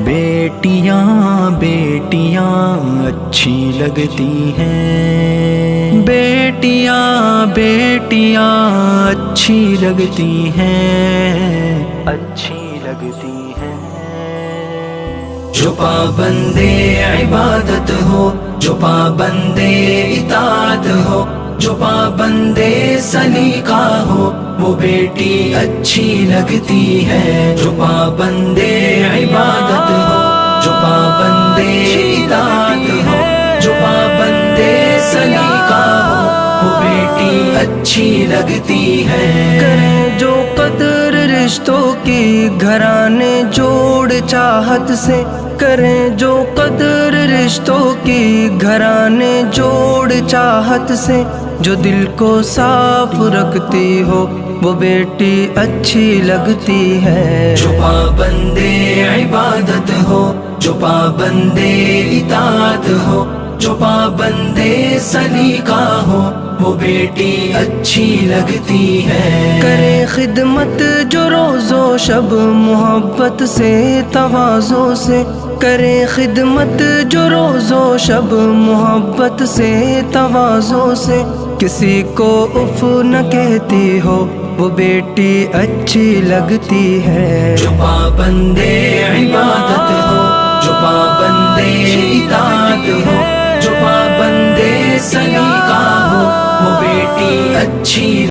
بیٹیاں بیٹیاں اچھی لگتی ہیں، بیٹیاں بیٹیاں اچھی لگتی ہیں، اچھی لگتی ہیں۔ جو پابندے عبادت ہو، جو پابندے اطاعت ہو، جو پابندے سلیقہ ہو، وہ بیٹی اچھی لگتی ہے۔ جو پابندے عبادت ہو، جو پابندے اطاعت ہو، جو پابندے سلیقہ ہو، وہ بیٹی اچھی لگتی ہے۔ کریں جو قدر رشتوں کی گھرانے جوڑ چاہت سے، کریں جو قدر رشتوں کی گھرانے جوڑ چاہت سے، جو دل کو صاف رکھتی ہو وہ بیٹی اچھی لگتی ہے۔ جو پابندے عبادت ہو، جو پابندے اطاعت ہو، جو پابندے سلیقہ ہو، وہ بیٹی اچھی لگتی ہے۔ کرے خدمت جو روز و شب محبت سے تواضع سے، کرے خدمت جو روز و شب محبت سے تواضع سے، کسی کو اف نہ کہتی ہو وہ بیٹی اچھی لگتی ہے۔ جو پابندے عبادت ہو، جو پابندے اطاعت ہو، جو پابندے سلیقہ ہو، وہ بیٹی اچھی